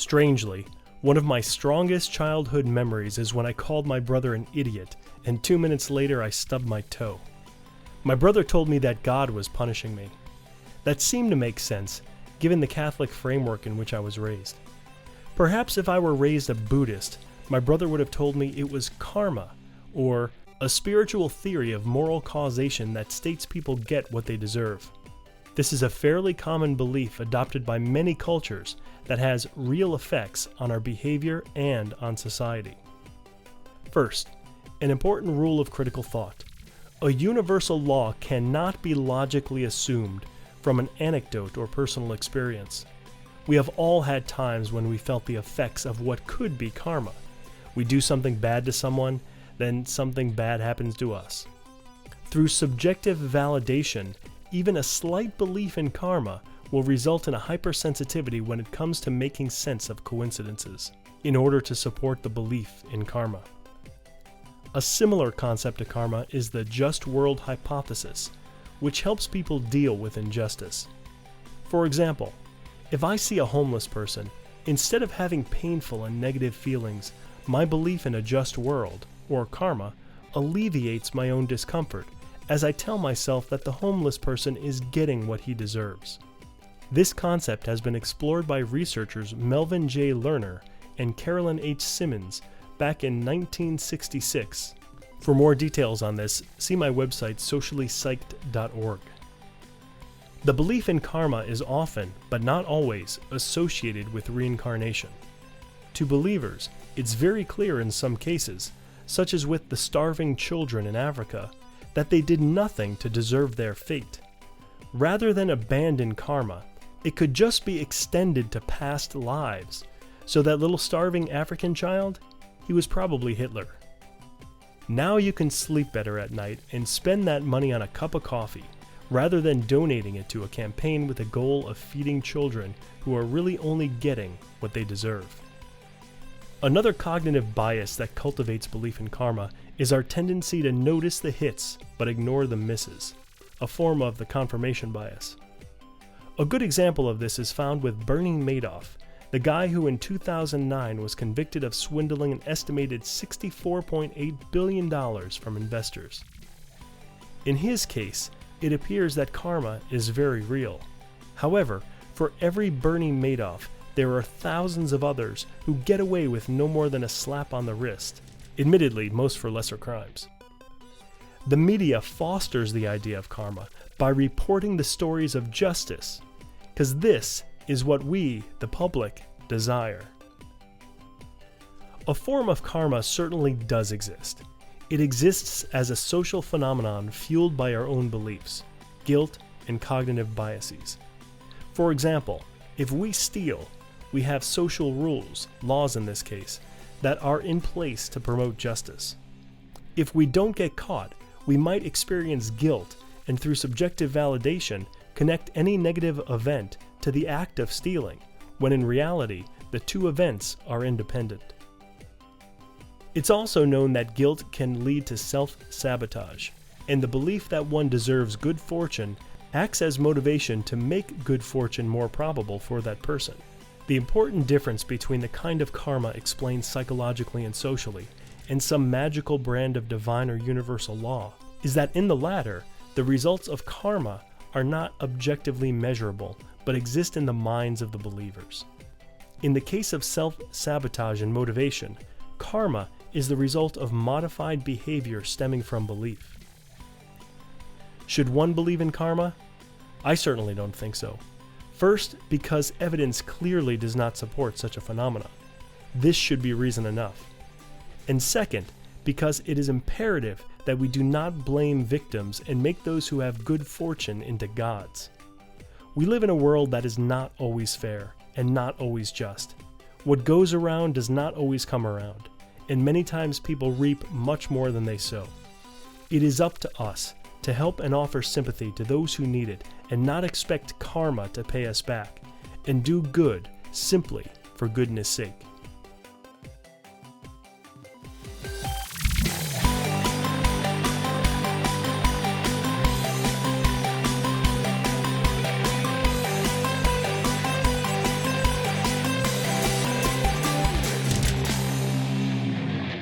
Strangely, one of my strongest childhood memories is when I called my brother an idiot, and 2 minutes later I stubbed my toe. My brother told me that God was punishing me. That seemed to make sense, given the Catholic framework in which I was raised. Perhaps if I were raised a Buddhist, my brother would have told me it was karma, or a spiritual theory of moral causation that states people get what they deserve. This is a fairly common belief adopted by many cultures that has real effects on our behavior and on society. First, an important rule of critical thought. A universal law cannot be logically assumed from an anecdote or personal experience. We have all had times when we felt the effects of what could be karma. We do something bad to someone, then something bad happens to us. Through subjective validation, even a slight belief in karma will result in a hypersensitivity when it comes to making sense of coincidences, in order to support the belief in karma. A similar concept to karma is the just world hypothesis, which helps people deal with injustice. For example, if I see a homeless person, instead of having painful and negative feelings, my belief in a just world, or karma, alleviates my own discomfort, as I tell myself that the homeless person is getting what he deserves. This concept has been explored by researchers Melvin J. Lerner and Carolyn H. Simmons back in 1966. For more details on this, see my website sociallypsyched.org. The belief in karma is often, but not always, associated with reincarnation. To believers, it's very clear in some cases, such as with the starving children in Africa, that they did nothing to deserve their fate. Rather than abandon karma, it could just be extended to past lives. So that little starving African child, he was probably Hitler. Now you can sleep better at night and spend that money on a cup of coffee, rather than donating it to a campaign with the goal of feeding children who are really only getting what they deserve. Another cognitive bias that cultivates belief in karma is our tendency to notice the hits but ignore the misses, a form of the confirmation bias. A good example of this is found with Bernie Madoff, the guy who in 2009 was convicted of swindling an estimated $64.8 billion from investors. In his case, it appears that karma is very real. However, for every Bernie Madoff, there are thousands of others who get away with no more than a slap on the wrist, admittedly most for lesser crimes. The media fosters the idea of karma by reporting the stories of justice, because this is what we, the public, desire. A form of karma certainly does exist. It exists as a social phenomenon fueled by our own beliefs, guilt, and cognitive biases. For example, if we steal, we have social rules, laws in this case, that are in place to promote justice. If we don't get caught, we might experience guilt and through subjective validation connect any negative event to the act of stealing, when in reality, the two events are independent. It's also known that guilt can lead to self-sabotage, and the belief that one deserves good fortune acts as motivation to make good fortune more probable for that person. The important difference between the kind of karma explained psychologically and socially and some magical brand of divine or universal law is that in the latter, the results of karma are not objectively measurable, but exist in the minds of the believers. In the case of self-sabotage and motivation, karma is the result of modified behavior stemming from belief. Should one believe in karma? I certainly don't think so. First, because evidence clearly does not support such a phenomenon. This should be reason enough. And second, because it is imperative that we do not blame victims and make those who have good fortune into gods. We live in a world that is not always fair and not always just. What goes around does not always come around, and many times people reap much more than they sow. It is up to us to help and offer sympathy to those who need it and not expect karma to pay us back, and do good simply for goodness sake.